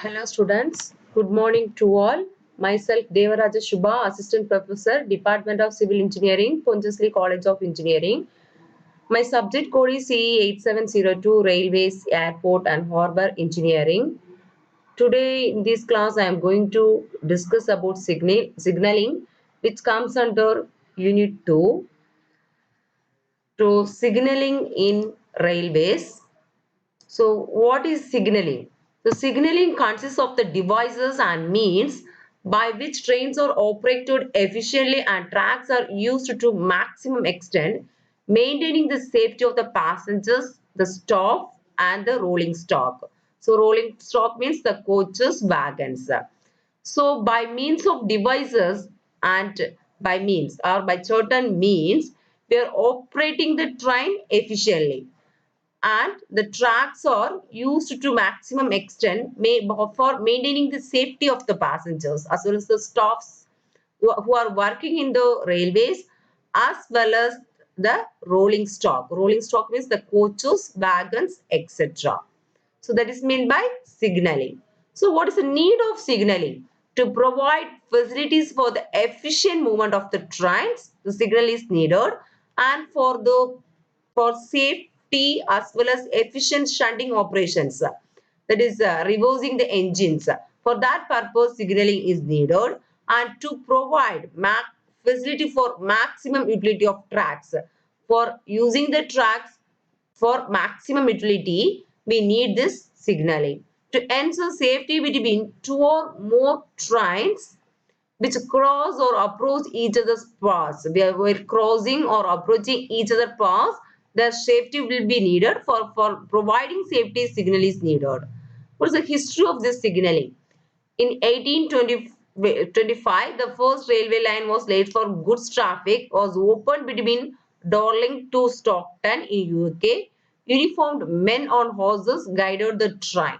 Hello students, good morning to all. Myself Devaraja Shubha, Assistant Professor, Department of Civil Engineering, Pondicherry College of Engineering. My subject code is CE 8702 Railways, Airport and Harbour Engineering. Today in this class I am going to discuss about signaling which comes under Unit 2 to signaling in railways. So what is signaling? The signaling consists of the devices and means by which trains are operated efficiently and tracks are used to maximum extent, maintaining the safety of the passengers, the staff and the rolling stock. So rolling stock means the coaches, wagons. So by means of devices and by means or by certain means, we are operating the train efficiently and the tracks are used to maximum extent for maintaining the safety of the passengers as well as the staffs who are working in the railways as well as the rolling stock. Rolling stock means the coaches, wagons, etc. So that is meant by signaling. So what is the need of signaling? To provide facilities for the efficient movement of the trains, the signal is needed, and for safety as well as efficient shunting operations. That is reversing the engines. For that purpose, signaling is needed and to provide facility for maximum utility of tracks. For using the tracks for maximum utility, we need this signaling. To ensure safety between two or more trains which cross or approach each other's paths. We're crossing or approaching each other's paths. The safety will be needed for providing safety signal is needed. What is the history of this signaling? In 1825, the first railway line was laid for goods traffic was opened between Darling to Stockton in UK. Uniformed men on horses guided the train.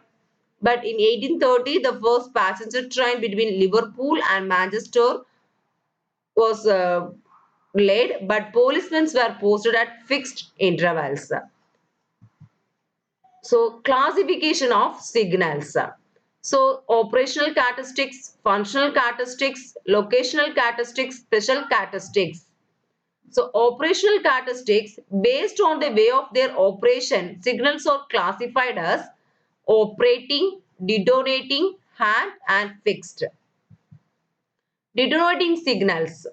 But in 1830, the first passenger train between Liverpool and Manchester was laid, but policemen were posted at fixed intervals. So classification of signals. So operational characteristics, functional characteristics, locational characteristics, special characteristics. So operational characteristics based on the way of their operation, signals are classified as operating, detonating, hand and fixed. Detonating signals.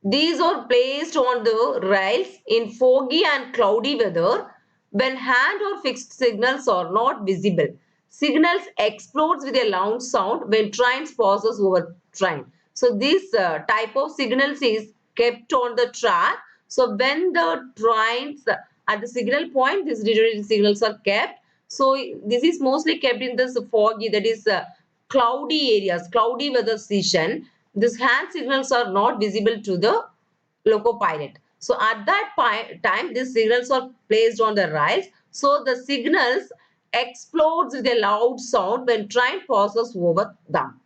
These are placed on the rails in foggy and cloudy weather when hand or fixed signals are not visible. Signals explodes with a loud sound when trains passes over train. So this type of signals is kept on the track. So when the trains at the signal point, these detonating signals are kept. So this is mostly kept in this foggy, that is cloudy areas, cloudy weather season. These hand signals are not visible to the loco pilot. So at that time, these signals are placed on the rails. So the signals explodes with a loud sound when train passes over them.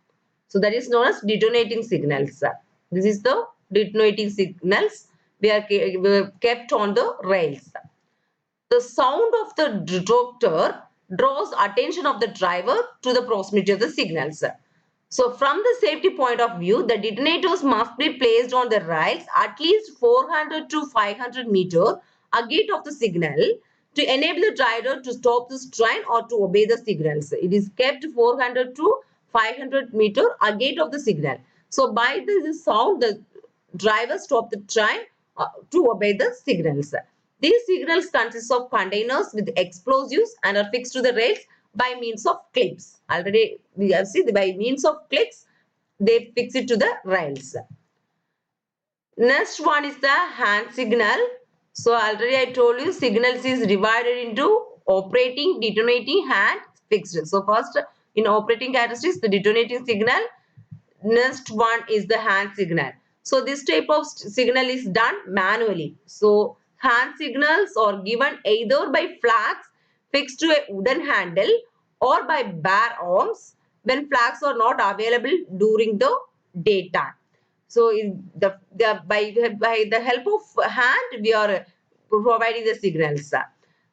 So that is known as detonating signals. This is the detonating signals we are kept on the rails. The sound of the detonator draws attention of the driver to the proximity of the signals. So from the safety point of view, the detonators must be placed on the rails at least 400 to 500 meter ahead of the signal to enable the driver to stop this train or to obey the signals. It is kept 400 to 500 meter ahead of the signal. So by this sound, the driver stop the train to obey the signals. These signals consist of containers with explosives and are fixed to the rails by means of clips. Already we have seen by means of clips, they fix it to the rails. Next one is the hand signal. So already I told you signals is divided into operating, detonating, hand, fixed. So first in operating characteristics, the detonating signal. Next one is the hand signal. So this type of signal is done manually. So hand signals are given either by flags fixed to a wooden handle or by bare arms when flags are not available during the daytime. So by the help of hand we are providing the signals.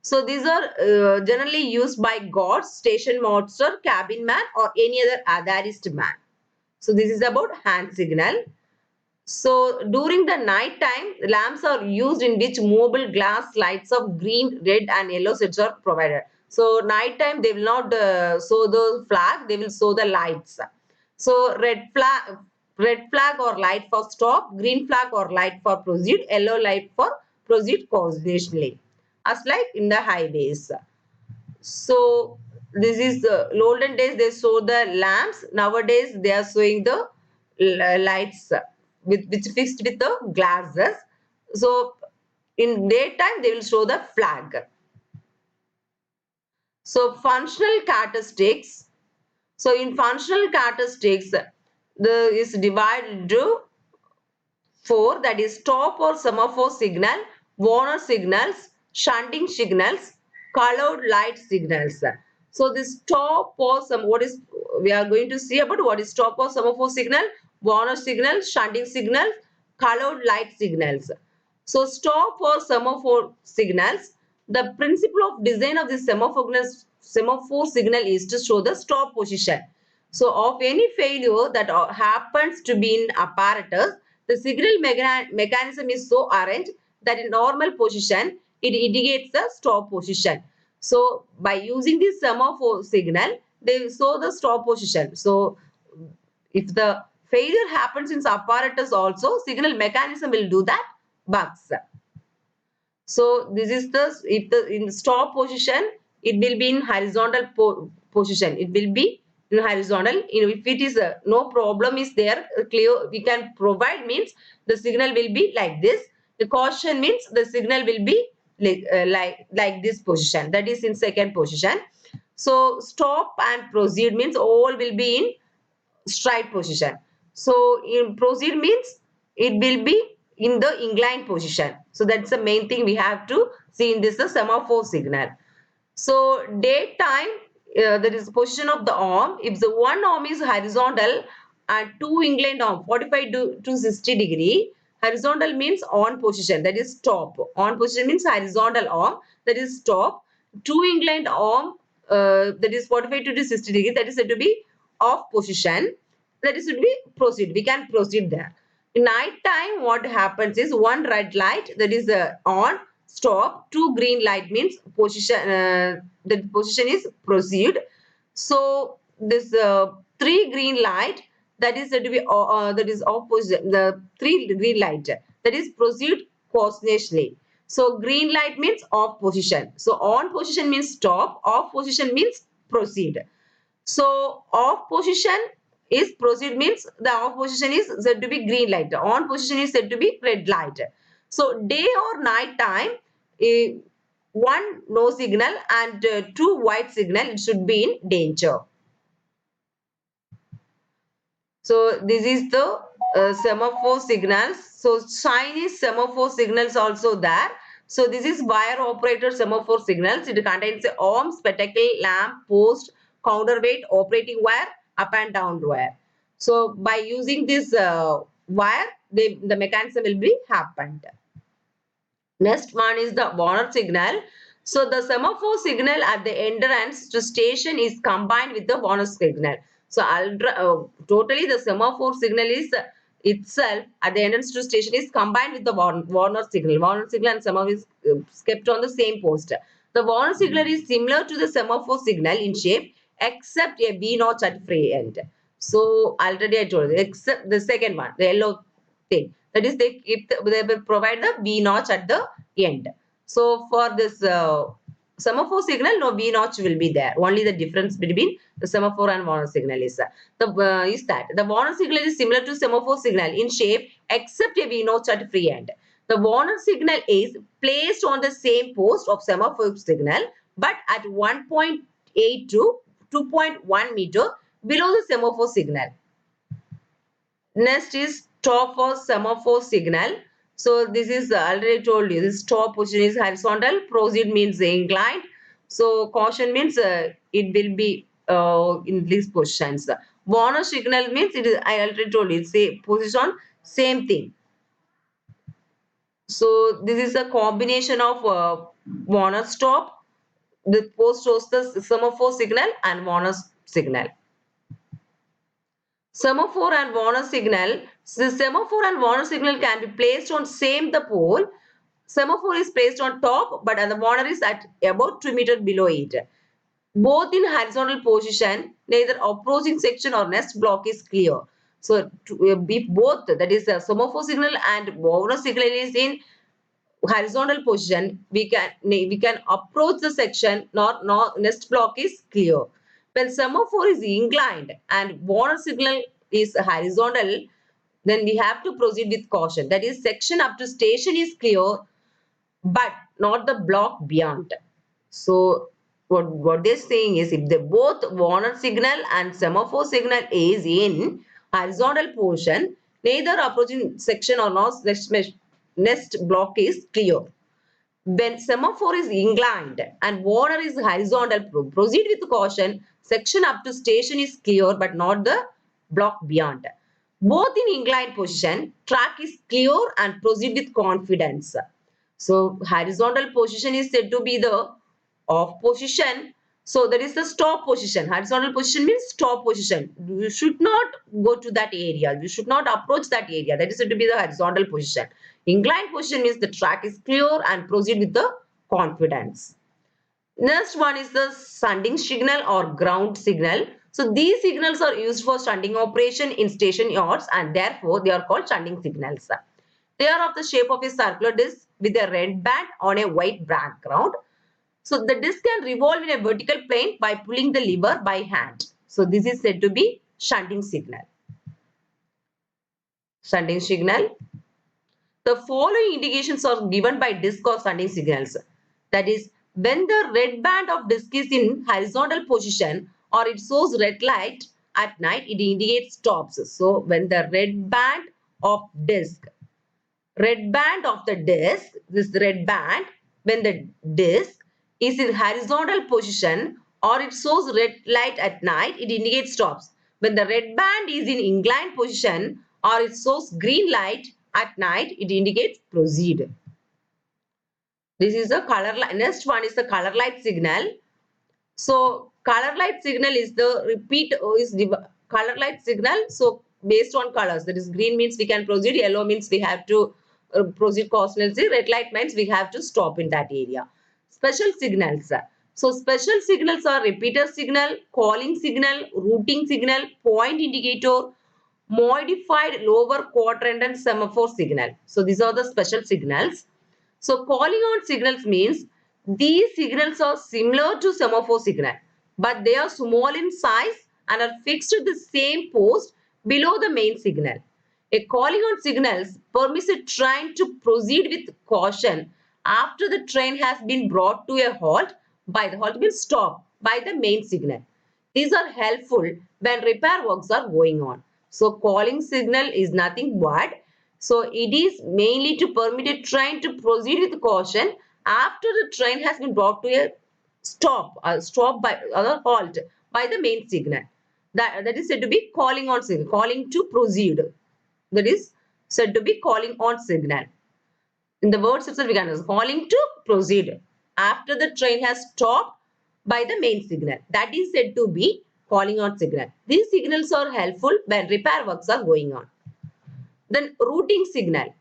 So these are generally used by guards, station master, cabin man, or any other adarist man. So this is about hand signal. So during the night time, lamps are used in which movable glass lights of green, red, and yellow sets are provided. So night time they will not show the flag; they will show the lights. So red flag or light for stop, green flag or light for proceed, yellow light for proceed cautiously, as like in the highways. So this is olden days they show the lamps. Nowadays they are showing the lights with which fixed with the glasses. So in daytime they will show the flag. So functional characteristics. So in functional characteristics, the is divided into four, that is stop or semaphore signal, warner signals, shunting signals, colored light signals. So this stop or some what is we are going to see about what is stop or semaphore signal, warner signal, shunting signals, colored light signals. So stop or semaphore signals. The principle of design of this semaphore signal is to show the stop position. So of any failure that happens to be in apparatus, the signal mechanism is so arranged that in normal position, it indicates the stop position. So by using this semaphore signal, they show the stop position. So if the failure happens in apparatus also, signal mechanism will do that bugs. So this is the if the in stop position, it will be in horizontal position. It will be in horizontal. If it is no problem is there, clear we can provide means the signal will be like this. The caution means the signal will be like this position. That is in second position. So stop and proceed means all will be in straight position. So in proceed means it will be in the inclined position. So that's the main thing we have to see in this the semaphore signal. So daytime, there is position of the arm. If the one arm is horizontal and two inclined arm 45 to 60 degree, horizontal means on position, that is stop. On position means horizontal arm, that is stop. Two inclined arm, that is 45 to 60 degree, that is said to be off position, that is to be proceed. We can proceed there. In night time, what happens is one red light, that is on, stop. Two green light means position. The position is proceed. So this three green light, that is said to be that is opposite. The three green light, that is proceed cautiously. So green light means off position. So on position means stop. Off position means proceed. So off position is proceed means the off position is said to be green light. On position is said to be red light. So day or night time, eh, one no signal and two white signal, it should be in danger. So this is the semaphore signals. So Chinese semaphore signals also there. So this is wire operator semaphore signals. It contains a arm, spectacle, lamp, post, counterweight, operating wire, up and down wire. So by using this wire, the mechanism will be happened. Next one is the Warner signal. So the semaphore signal at the entrance to station is combined with the Warner signal. So totally the semaphore signal is itself at the entrance to station is combined with the Warner signal. Warner signal and semaphore is kept on the same post. The Warner signal is similar to the semaphore signal in shape except a V notch at free end. So already I told you, except the second one, the yellow thing. That is, they will provide the V notch at the end. So for this semaphore signal, no V notch will be there. Only the difference between the semaphore and Warner signal is that the Warner signal is similar to semaphore signal in shape, except a V notch at free end. The Warner signal is placed on the same post of semaphore signal, but at 1.8 to 2.1 meter below the semaphore signal. Next is stop or semaphore signal. So this is already told you. This stop position is horizontal. Proceed means inclined. So caution means it will be in these positions. Warner signal means it is. I already told you. It's a position. Same thing. So this is a combination of Warner stop. The post shows the semaphore signal and Warner signal. Semaphore and Warner signal. The semaphore and Warner signal can be placed on same the pole. Semaphore is placed on top, but the Warner is at about 2 meters below it. Both in horizontal position, neither approaching section or nest block is clear. So, if both, that is the semaphore signal and Warner signal is in horizontal position, we can approach the section, nor nest block is clear. When semaphore is inclined and Warner signal is horizontal, then we have to proceed with caution. That is, section up to station is clear, but not the block beyond. So what they're saying is, if the both Warner signal and semaphore signal is in horizontal portion, neither approaching section or nest block is clear. When semaphore is inclined and Warner is horizontal, proceed with caution. Section up to station is clear, but not the block beyond. Both in inclined position, track is clear and proceed with confidence. So horizontal position is said to be the off position. So that is the stop position. Horizontal position means stop position. You should not go to that area. You should not approach that area. That is said to be the horizontal position. Inclined position means the track is clear and proceed with the confidence. Next one is the shunting signal or ground signal. So these signals are used for shunting operation in station yards and therefore they are called shunting signals. They are of the shape of a circular disc with a red band on a white background. So the disc can revolve in a vertical plane by pulling the lever by hand. So this is said to be shunting signal. Shunting signal. The following indications are given by disc or shunting signals. That is, when the red band of disc is in horizontal position or it shows red light at night, it indicates stops. So when the red band of the disc, this red band, when the disc is in horizontal position or it shows red light at night, it indicates stops. When the red band is in inclined position or it shows green light at night, it indicates proceed. This is the color light. Next one is the color light signal. So color light signal is the color light signal. So based on colors, that is green means we can proceed, yellow means we have to proceed cautiously, red light means we have to stop in that area. Special signals. So special signals are repeater signal, calling signal, routing signal, point indicator, modified lower quadrant and semaphore signal. So these are the special signals. So calling on signals means these signals are similar to semaphore signal, but they are small in size and are fixed to the same post below the main signal. A calling on signals permits a train to proceed with caution after the train has been brought to a halt by the halt means stop by the main signal. These are helpful when repair works are going on. So calling signal is nothing but, so it is mainly to permit a train to proceed with caution after the train has been brought to a stop by other halt by the main signal. That is said to be calling on signal, calling to proceed. That is said to be calling on signal. In the words itself, we can use calling to proceed after the train has stopped by the main signal. That is said to be calling on signal. These signals are helpful when repair works are going on. Then routing signal.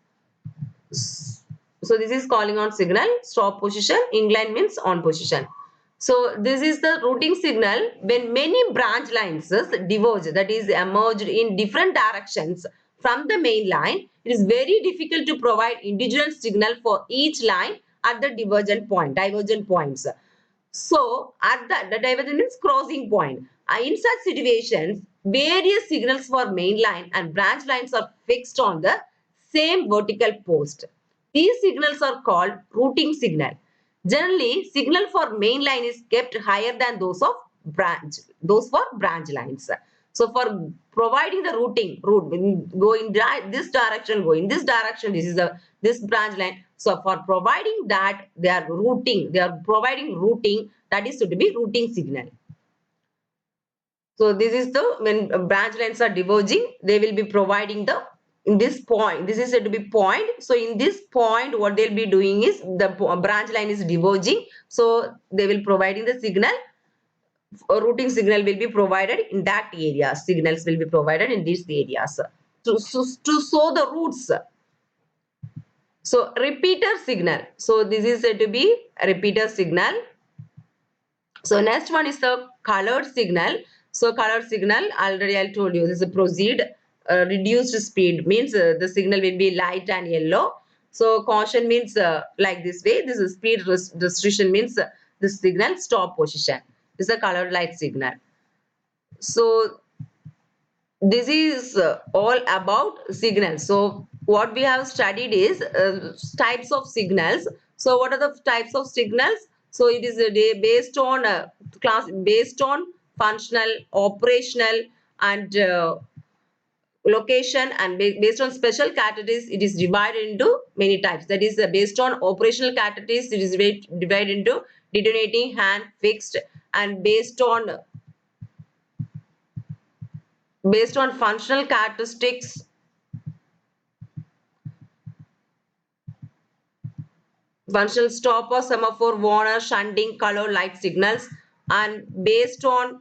So this is calling on signal, stop position, incline means on position. So this is the routing signal when many branch lines diverge, that is emerged in different directions from the main line. It is very difficult to provide individual signal for each line at the divergent points. So at the divergent means crossing point. In such situations, various signals for main line and branch lines are fixed on the same vertical post. These signals are called routing signal. Generally, signal for main line is kept higher than those for branch lines. So for providing the routing, go in this direction, go in this direction, this branch line. So for providing that, they are providing routing, that is to be routing signal. So this is the, when branch lines are diverging, they will be providing the in this point, this is said to be point. So in this point, what they'll be doing is the branch line is diverging. So they will providing the signal. A routing signal will be provided in that area. Signals will be provided in these areas to show the routes. So repeater signal. So this is said to be a repeater signal. So next one is the colored signal. So colored signal, already I told you, this is a proceed. Reduced speed means the signal will be light and yellow. So caution means like this way. This is speed restriction means the signal stop position. This is a colored light signal. So this is all about signals. So what we have studied is types of signals. So what are the types of signals? So it is based on class, based on functional, operational, and location, and based on special categories. It is divided into many types. That is based on operational categories. It is divided into detonating, hand, fixed, and based on functional characteristics, functional stopper, semaphore, warner, shunting, color, light signals, and based on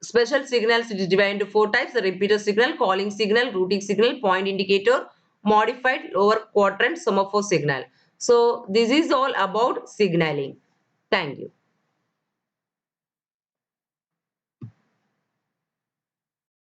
special signals, it is divided into 4 types: the repeater signal, calling signal, routing signal, point indicator, modified lower quadrant, semaphore signal. So this is all about signaling. Thank you.